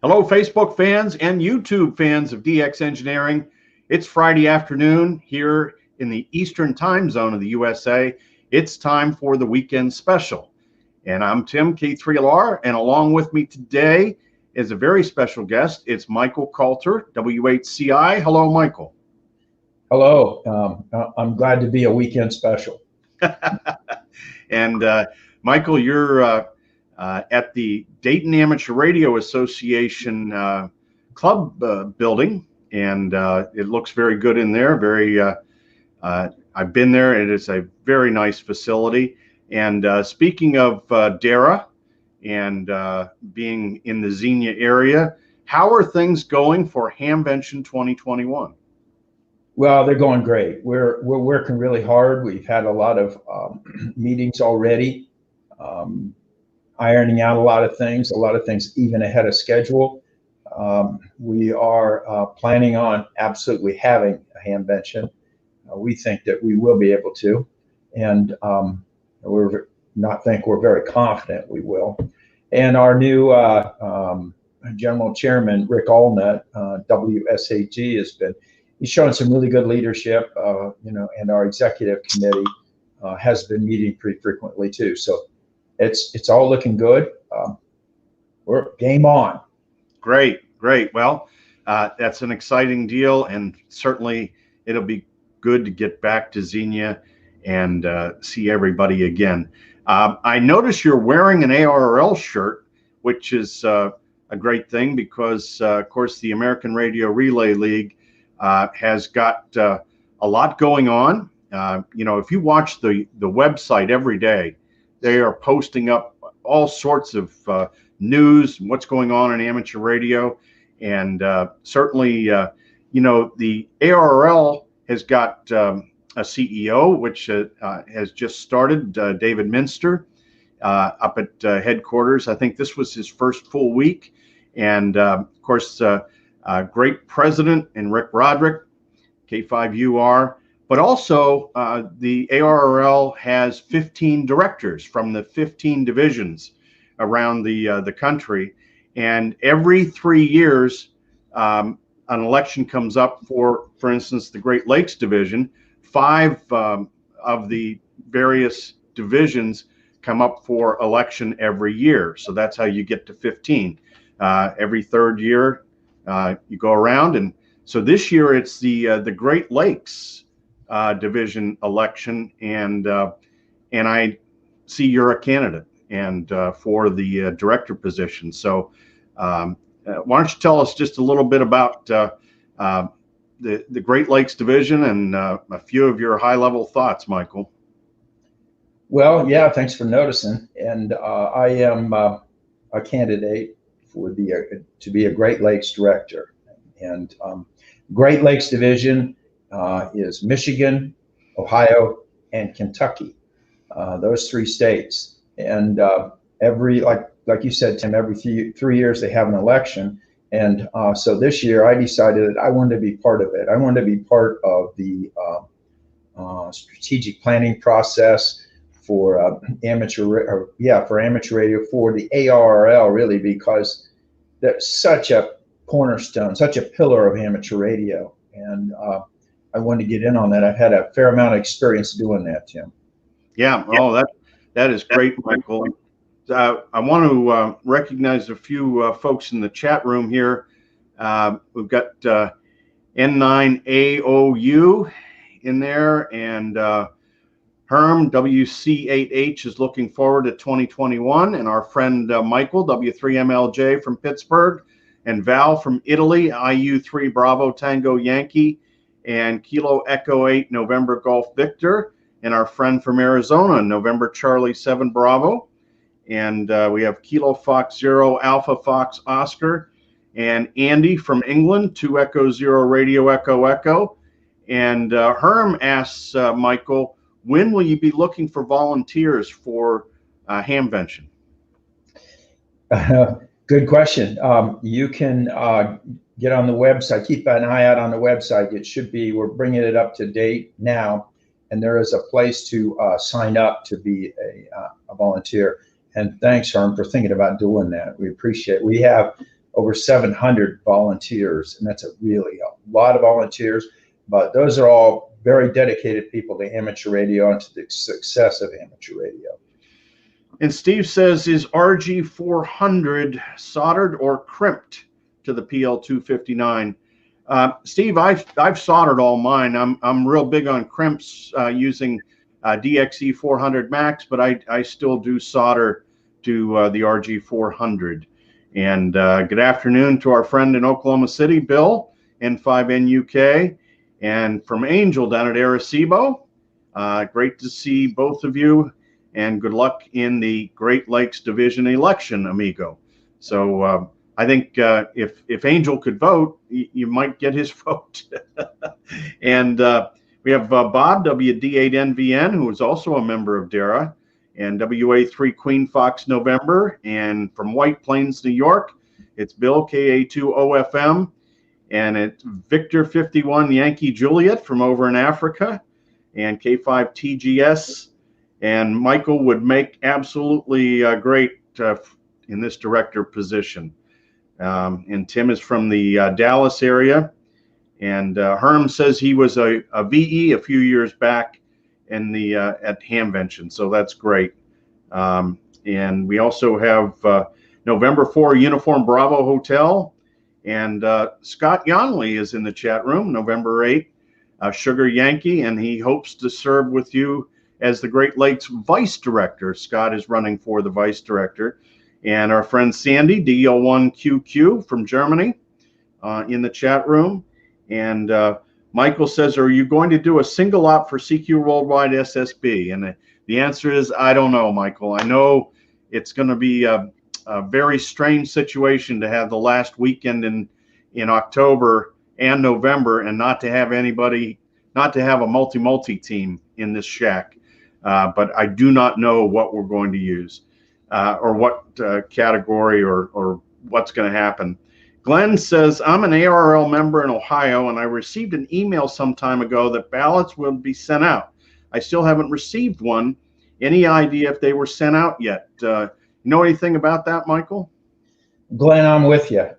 Hello, Facebook fans and YouTube fans of DX Engineering. It's Friday afternoon here in the Eastern time zone of the USA. It's time for the weekend special. And I'm Tim, K3LR, and along with me today is a very special guest. It's Michael Kalter, W8CI. Hello, Michael. Hello. I'm glad to be a weekend special. And Michael, you're at the Dayton Amateur Radio Association club building, and it looks very good in there. I've been there. It is a very nice facility. And speaking of DARA and being in the Xenia area, how are things going for hamvention 2021? Well, they're going great. We're working really hard. We've had a lot of meetings already, ironing out a lot of things even ahead of schedule. We are planning on absolutely having a hamvention. We think that we will be able to, and we're very confident we will. And our new General Chairman, Rick Allnut, W8CI, he's shown some really good leadership, and our executive committee has been meeting pretty frequently too. So it's all looking good. We're game on. Great. Well, that's an exciting deal, and certainly it'll be good to get back to Xenia and see everybody again. I notice you're wearing an ARRL shirt, which is a great thing because, of course, the American Radio Relay League has got a lot going on. If you watch the website every day, they are posting up all sorts of news and what's going on in amateur radio. And certainly, the ARRL has got a CEO, which has just started, David Minster, up at headquarters. I think this was his first full week. And of course, great president in Rick Roderick, K5UR, but also the ARRL has 15 directors from the 15 divisions around the country, and every 3 years an election comes up for instance, the Great Lakes Division. 5 of the various divisions come up for election every year, so that's how you get to 15. Every third year you go around, and so this year it's the Great Lakes division election, and I see you're a candidate and for the director position. So why don't you tell us just a little bit about the Great Lakes division and a few of your high-level thoughts, Michael? Well, yeah, thanks for noticing. And I am a candidate to be a Great Lakes director. And Great Lakes Division is Michigan, Ohio, and Kentucky. Those 3 states. And like you said, Tim, every 3 years they have an election. And so this year I decided that I wanted to be part of it. I wanted to be part of the strategic planning process for amateur radio, for the ARRL, really, because that's such a cornerstone, such a pillar of amateur radio. And I wanted to get in on that. I've had a fair amount of experience doing that, Tim. Yeah, oh, that is great, Michael. I want to recognize a few folks in the chat room here. We've got N9AOU in there, and Herm, WC8H, is looking forward to 2021, and our friend Michael, W3MLJ from Pittsburgh, and Val from Italy, IU3 Bravo Tango Yankee, and Kilo Echo 8 November Golf Victor, and our friend from Arizona, November Charlie 7 Bravo. And we have Kilo Fox 0 Alpha Fox Oscar, and Andy from England, 2 Echo 0 Radio Echo Echo. And Herm asks Michael, when will you be looking for volunteers for hamvention? Good question. You can get on the website, keep an eye out on the website. It should be, we're bringing it up to date now, and there is a place to sign up to be a volunteer. And thanks, Herm, for thinking about doing that. We appreciate it. We have over 700 volunteers, and that's really a lot of volunteers, but those are all very dedicated people to amateur radio and to the success of amateur radio. And Steve says, is RG400 soldered or crimped to the PL259? Steve, I've soldered all mine. I'm real big on crimps using DXE 400 Max, but I still do solder to the RG400. And good afternoon to our friend in Oklahoma City, Bill, N5NUK, and from Angel down at Arecibo. Great to see both of you, and good luck in the Great Lakes Division election, amigo. So I think if Angel could vote, you might get his vote. And we have Bob, WD8NVN, who is also a member of DARA, and WA3 Queen Fox November. And from White Plains, New York, it's Bill, KA2OFM, and it's Victor 51 Yankee Juliet from over in Africa, and K5TGS. And Michael would make absolutely great in this director position. And Tim is from the Dallas area. And Herm says he was a VE a few years back in the at hamvention, so that's great. And we also have November 4 Uniform Bravo Hotel, and Scott Yonley is in the chat room. November 8 Sugar Yankee, and he hopes to serve with you as the Great Lakes Vice Director. Scott is running for the Vice Director. And our friend Sandy, DL1QQ from Germany, in the chat room. And Michael says, are you going to do a single op for CQ Worldwide SSB? And the answer is, I don't know, Michael. I know it's going to be a very strange situation to have the last weekend in October and November and not to have anybody, not to have a multi team in this shack. But I do not know what we're going to use or what category or what's going to happen. Glenn says, I'm an ARRL member in Ohio, and I received an email some time ago that ballots will be sent out. I still haven't received one. Any idea if they were sent out yet? You know anything about that, Michael? Glenn, I'm with you.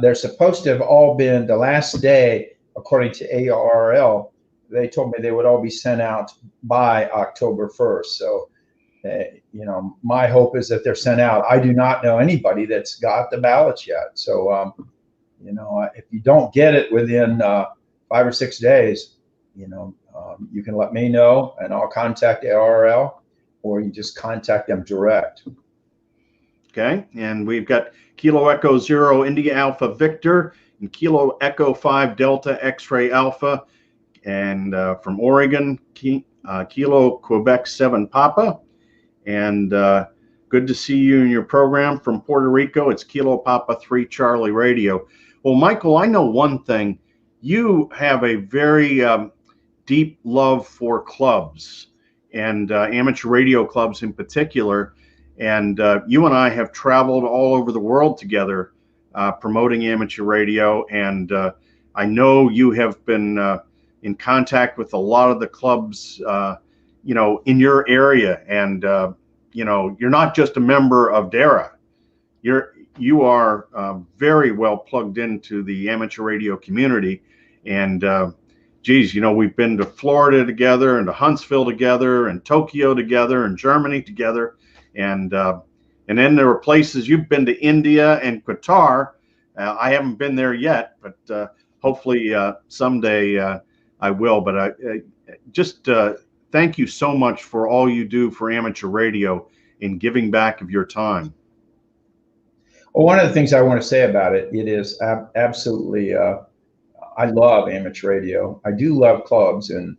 They're supposed to have all been the last day, according to ARRL. They told me they would all be sent out by October 1st. So, you know, my hope is that they're sent out. I do not know anybody that's got the ballots yet. So, you know, if you don't get it within 5 or 6 days, you know, you can let me know and I'll contact ARRL, or you just contact them direct. Okay, and we've got Kilo Echo 0 India Alpha Victor and Kilo Echo 5 Delta X-Ray Alpha, and from Oregon, Kilo Quebec 7 Papa, and good to see you in your program. From Puerto Rico, it's Kilo Papa 3 Charlie Radio. Well, Michael, I know one thing. You have a very deep love for clubs, and amateur radio clubs in particular. And you and I have traveled all over the world together promoting amateur radio. And I know you have been in contact with a lot of the clubs, you know, in your area. And, you know, you're not just a member of DARA. You are very well plugged into the amateur radio community. And geez, you know, we've been to Florida together and to Huntsville together and Tokyo together and Germany together. And then there are places you've been to, India and Qatar. I haven't been there yet, but hopefully someday I will. But just thank you so much for all you do for amateur radio and giving back of your time. Well, one of the things I want to say about it, it is absolutely, I love amateur radio. I do love clubs, and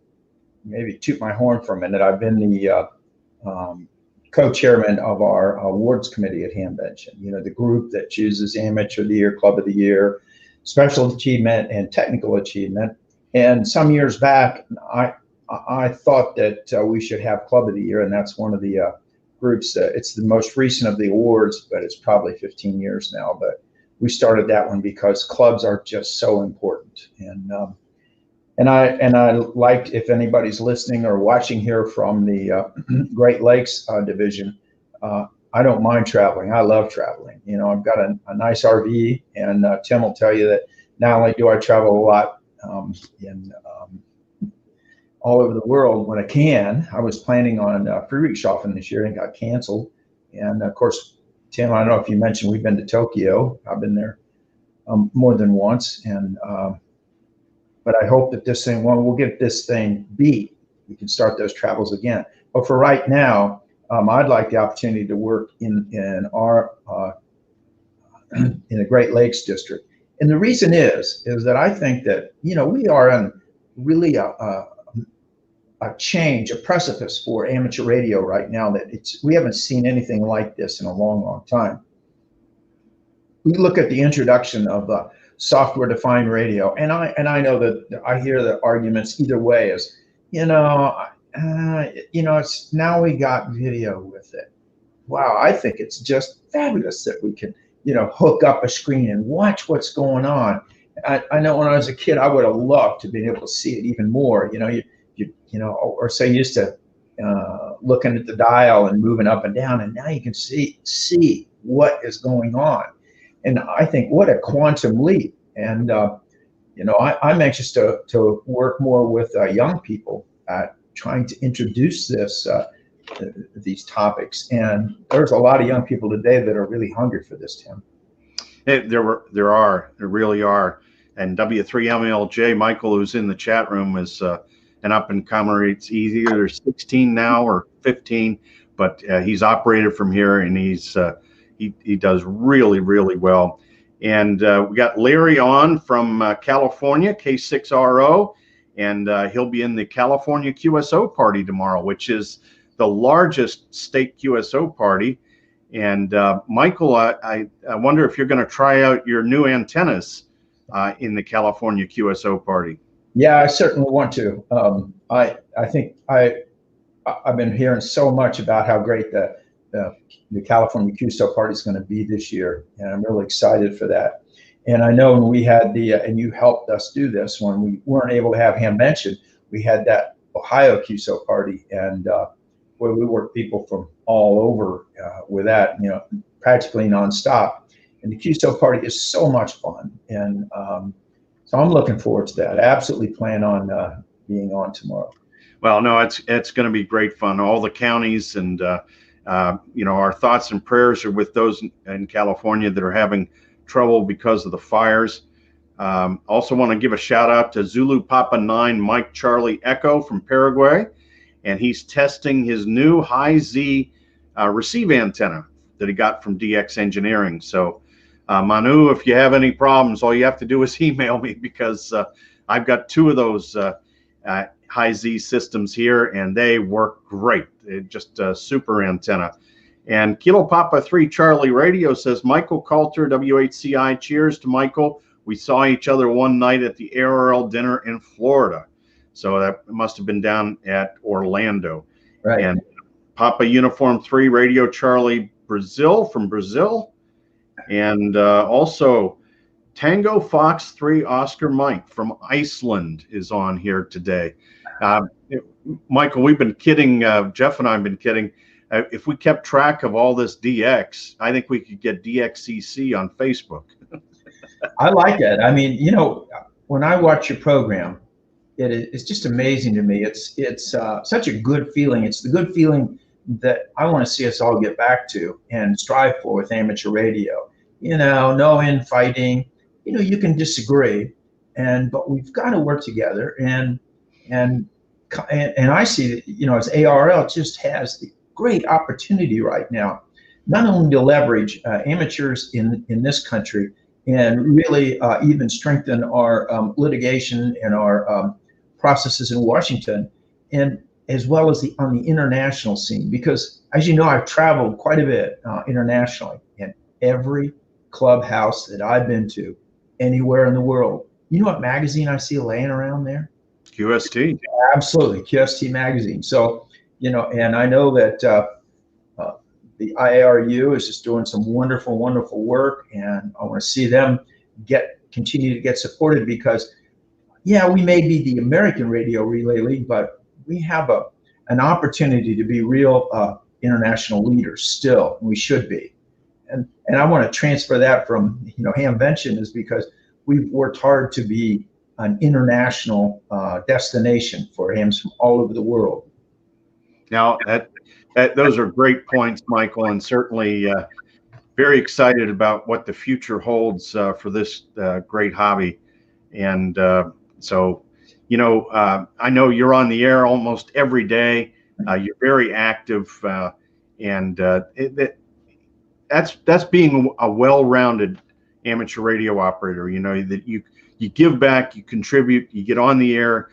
maybe toot my horn for a minute. I've been the co-chairman of our awards committee at hamvention, you know, the group that chooses amateur of the year, club of the year, special achievement, and technical achievement. And some years back, I thought that we should have club of the year, and that's one of the groups. It's the most recent of the awards, but it's probably 15 years now. But we started that one because clubs are just so important. And I like, if anybody's listening or watching here from the Great Lakes division, I don't mind traveling. I love traveling. You know, I've got a nice RV, and Tim will tell you that not only do I travel a lot in all over the world when I can. I was planning on 3 weeks off in this year and got canceled. And of course, Tim, I don't know if you mentioned we've been to Tokyo. I've been there more than once, and but I hope that this thing, well, we'll get this thing beat. We can start those travels again. But for right now, I'd like the opportunity to work in our in the Great Lakes district. And the reason is that I think that, you know, we are on really a change, a precipice for amateur radio right now that we haven't seen anything like this in a long, long time. We look at the introduction of software-defined radio, and I know that I hear the arguments either way is, you know, it's now we got video with it. Wow, I think it's just fabulous that we can, you know, hook up a screen and watch what's going on. I know when I was a kid, I would have loved to be able to see it even more. You know, you know, or say you used to looking at the dial and moving up and down, and now you can see what is going on. And I think what a quantum leap. And you know, I'm anxious to work more with young people at trying to introduce these topics. And there's a lot of young people today that are really hungry for this, Tim. There really are. And W3MLJ, Michael, who's in the chat room, is an up-and-comer. It's either 16 now or 15, but he's operated from here, and he does really, really well. And we got Larry on from California, K3LR, and he'll be in the California QSO party tomorrow, which is the largest state QSO party. And Michael, I wonder if you're going to try out your new antennas in the California QSO party. Yeah, I certainly want to. I think I've been hearing so much about how great the California QSO party is going to be this year, and I'm really excited for that. And I know when we had and you helped us do this when we weren't able to have hamvention, we had that Ohio QSO party, and where we worked people from all over with that, you know, practically nonstop. And the QSO party is so much fun, and so I'm looking forward to that. I absolutely plan on being on tomorrow. Well, no, it's going to be great fun. All the counties, and you know, our thoughts and prayers are with those in California that are having trouble because of the fires. Also want to give a shout out to Zulu Papa 9 Mike Charlie Echo from Paraguay, and he's testing his new high Z receive antenna that he got from DX Engineering. So Manu, if you have any problems, all you have to do is email me, because I've got 2 of those high Z systems here, and they work great. It's just a super antenna. And Kilo Papa 3 Charlie Radio says, Michael Kalter, W8CI, cheers to Michael. We saw each other one night at the ARRL dinner in Florida. So that must have been down at Orlando. Right. And Papa Uniform 3 Radio Charlie Brazil from Brazil. And also Tango Fox 3 Oscar Mike from Iceland is on here today. Michael, we've been kidding, Jeff and I have been kidding. If we kept track of all this DX, I think we could get DXCC on Facebook. I like it. I mean, you know, when I watch your program, it's just amazing to me. It's such a good feeling. It's the good feeling that I want to see us all get back to and strive for with amateur radio. You know, no infighting. You know, you can disagree, but we've got to work together. And I see that, you know, as ARRL just has the great opportunity right now, not only to leverage amateurs in this country and really even strengthen our litigation and our processes in Washington, and as well as on the international scene. Because as you know, I've traveled quite a bit internationally, and every clubhouse that I've been to anywhere in the world, you know what magazine I see laying around there? QST. Absolutely, QST magazine. So, you know, and I know that the IARU is just doing some wonderful, wonderful work, and I want to see them continue to get supported, because, yeah, we may be the American Radio Relay League, but we have an opportunity to be real international leaders still. We should be. And I want to transfer that from, hamvention, is because we've worked hard to be an international destination for hams from all over the world. Now, those are great points, Michael, and certainly very excited about what the future holds for this great hobby. And so, I know you're on the air almost every day. You're very active, and that's being a well-rounded amateur radio operator. That you give back, you contribute, you get on the air,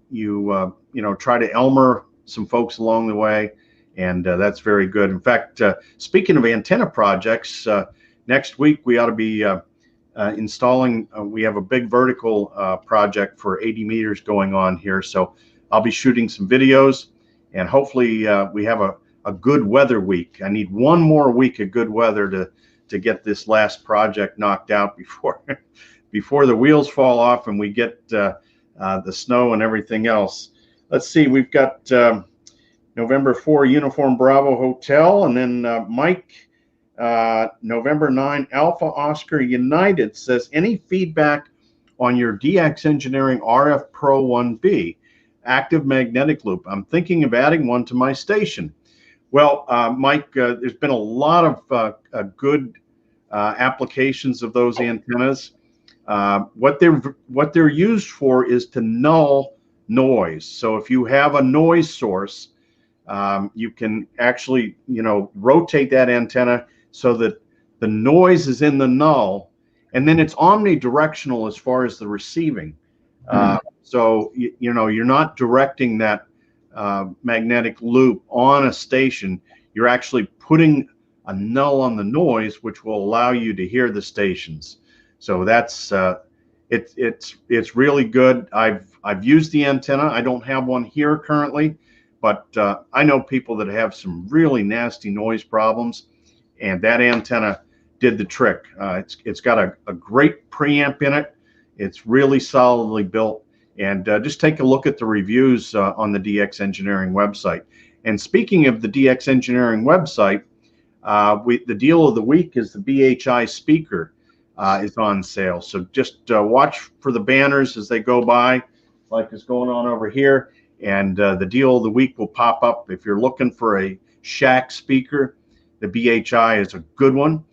you try to Elmer some folks along the way, and that's very good. In fact, speaking of antenna projects, next week we ought to be installing. We have a big vertical project for 80 meters going on here, so I'll be shooting some videos, and hopefully we have a good weather week. I need one more week of good weather to get this last project knocked out before the wheels fall off and we get the snow and everything else. Let's see, we've got November 4 Uniform Bravo Hotel, and then Mike, November 9 Alpha Oscar United says, any feedback on your DX Engineering RF Pro 1B active magnetic loop? I'm thinking of adding one to my station. Well, Mike, there's been a lot of good applications of those antennas. What they're used for is to null noise. So if you have a noise source, you can actually, rotate that antenna so that the noise is in the null, and then it's omnidirectional as far as the receiving. So you're not directing that magnetic loop on a station. You're actually putting a null on the noise, which will allow you to hear the stations. So that's it's really good. I've used the antenna. I don't have one here currently, but I know people that have some really nasty noise problems, and that antenna did the trick. It's got a great preamp in it. It's really solidly built. And just take a look at the reviews on the DX Engineering website. And speaking of the DX Engineering website, the deal of the week is the BHI speaker is on sale. So just watch for the banners as they go by, like is going on over here. And the deal of the week will pop up. If you're looking for a shack speaker, the BHI is a good one.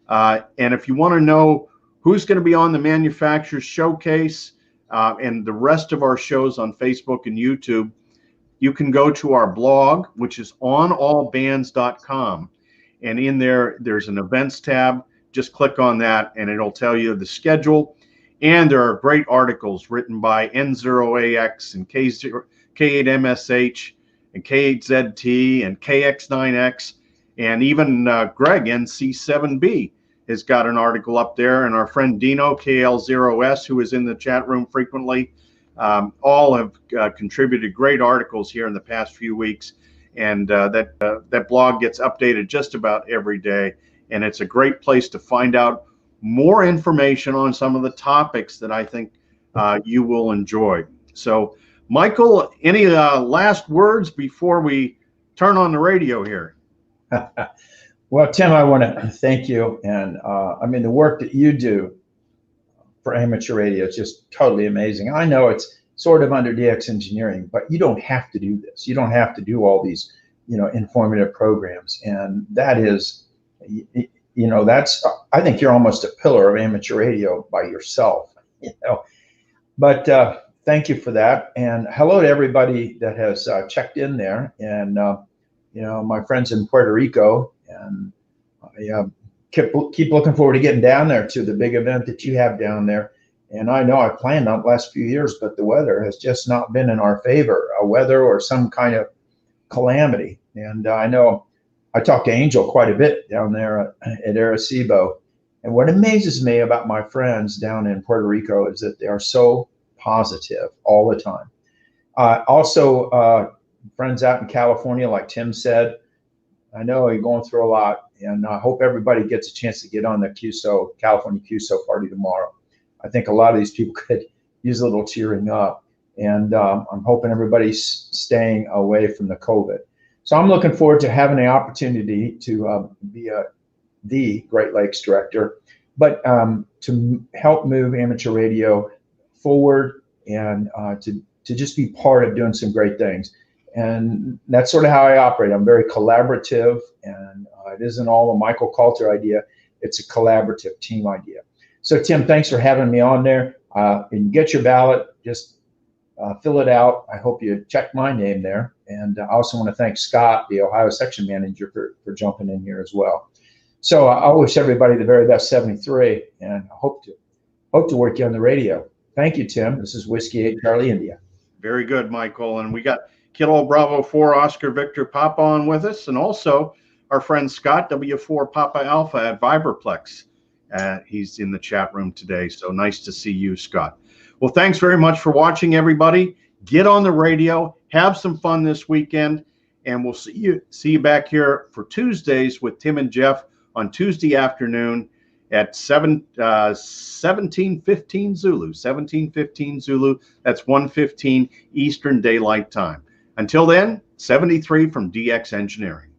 And if you want to know who's going to be on the manufacturer's showcase, and the rest of our shows on Facebook and YouTube, you can go to our blog, which is onallbands.com. And in there's an events tab. Just click on that and it'll tell you the schedule. And there are great articles written by N0AX and K8MSH and K8ZT and KX9X, and even Greg, NC7B, has got an article up there, and our friend Dino, KL0S, who is in the chat room frequently, all have contributed great articles here in the past few weeks, and that blog gets updated just about every day, and it's a great place to find out more information on some of the topics that I think you will enjoy. So, Michael, any last words before we turn on the radio here? Well, Tim, I want to thank you. And the work that you do for amateur radio is just totally amazing. I know it's sort of under DX Engineering, but you don't have to do this. You don't have to do all these, informative programs. And that is, I think you're almost a pillar of amateur radio by yourself, But thank you for that. And hello to everybody that has checked in there. And, my friends in Puerto Rico. And I keep looking forward to getting down there to the big event that you have down there. And I know I've planned on the last few years, but the weather has just not been in our favor, weather or some kind of calamity. And I know I talked to Angel quite a bit down there at Arecibo. And what amazes me about my friends down in Puerto Rico is that they are so positive all the time. Also, friends out in California, like Tim said, I know you're going through a lot, and I hope everybody gets a chance to get on the California QSO party tomorrow. I think a lot of these people could use a little cheering up, and I'm hoping everybody's staying away from the COVID. So I'm looking forward to having the opportunity to be the Great Lakes director, but to help move amateur radio forward and to just be part of doing some great things. And that's sort of how I operate. I'm very collaborative, and it isn't all a Michael Kalter idea. It's a collaborative team idea. So Tim, thanks for having me on there. And you get your ballot, just fill it out. I hope you check my name there. And I also want to thank Scott, the Ohio section manager, for jumping in here as well. So I wish everybody the very best 73, and I hope to work you on the radio. Thank you, Tim. This is Whiskey 8 Charlie India. Very good, Michael. And we got Kilo Bravo 4 Oscar Victor Papa on with us, and also our friend Scott W4 Papa Alpha at Viberplex. He's in the chat room today. So nice to see you, Scott. Well, thanks very much for watching, everybody. Get on the radio, have some fun this weekend, and we'll see you back here for Tuesdays with Tim and Jeff on Tuesday afternoon at 17:15 Zulu. 17:15 Zulu. That's 1:15 Eastern Daylight Time. Until then, 73 from DX Engineering.